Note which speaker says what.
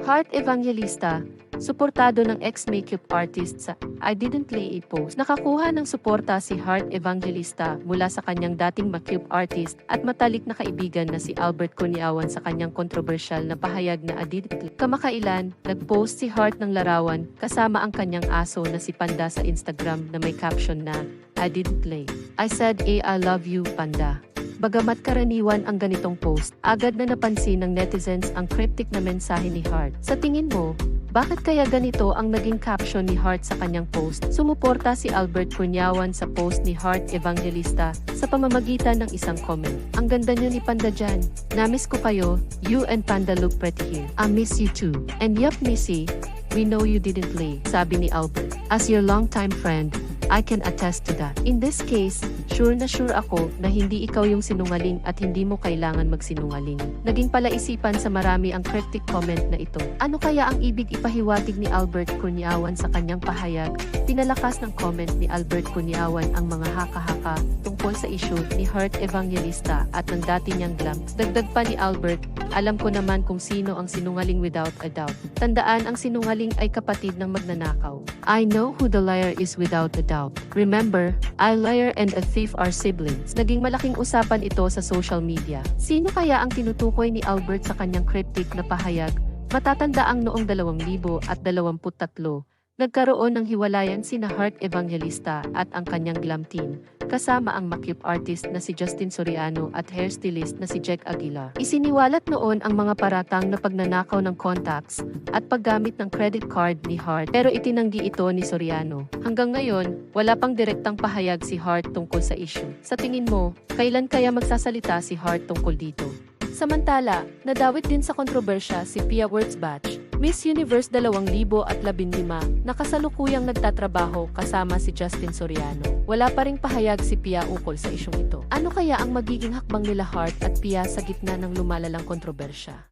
Speaker 1: Heart Evangelista, suportado ng ex-makeup artist sa I Didn't Lay a Post. Nakakuha ng suporta si Heart Evangelista mula sa kanyang dating makeup artist at matalik na kaibigan na si Albert Cuniawan sa kanyang kontrobersyal na pahayag na I Didn't Lay. Kamakailan, nag-post si Heart ng larawan kasama ang kanyang aso na si Panda sa Instagram na may caption na I didn't lay. I said I love you, Panda. Bagamat karaniwan ang ganitong post, agad na napansin ng netizens ang cryptic na mensahe ni Heart. Sa tingin mo, bakit kaya ganito ang naging caption ni Heart sa kanyang post? Sumuporta si Albert Cuniawan sa post ni Heart Evangelista sa pamamagitan ng isang comment. Ang ganda niyo ni Panda dyan. Namiss ko kayo. You and Panda look pretty here. I miss you too. And yup, Missy, we know you didn't lay, sabi ni Albert. As your longtime friend, I can attest to that. In this case, sure na sure ako na hindi ikaw yung sinungaling at hindi mo kailangan magsinungaling. Naging palaisipan sa marami ang cryptic comment na ito. Ano kaya ang ibig ipahiwatig ni Albert Cuniawan sa kanyang pahayag? Pinalakas ng comment ni Albert Cuniawan ang mga haka-haka tungkol sa issue ni Heart Evangelista at ng dati niyang glam. Dagdag pa ni Albert, alam ko naman kung sino ang sinungaling without a doubt. Tandaan, ang sinungaling ay kapatid ng magnanakaw. I know who the liar is without a doubt. Remember, a liar and a thief are siblings. Naging malaking usapan ito sa social media. Sino kaya ang tinutukoy ni Albert sa kanyang cryptic na pahayag? Matatandaang noong 2023, nagkaroon ng hiwalayan sina Heart Evangelista at ang kanyang glam team, kasama ang makeup artist na si Justin Soriano at hairstylist na si Jack Aguilar. Isiniwalat noon ang mga paratang na pagnanakaw ng contacts at paggamit ng credit card ni Heart, pero itinanggi ito ni Soriano. Hanggang ngayon, wala pang direktang pahayag si Heart tungkol sa issue. Sa tingin mo, kailan kaya magsasalita si Heart tungkol dito? Samantala, nadawit din sa kontrobersya si Pia Wurtzbach, Miss Universe 2015 na kasalukuyang nagtatrabaho kasama si Justin Soriano. Wala pa ring pahayag si Pia ukol sa isyong ito. Ano kaya ang magiging hakbang nila Heart at Pia sa gitna ng lumalalang kontrobersya?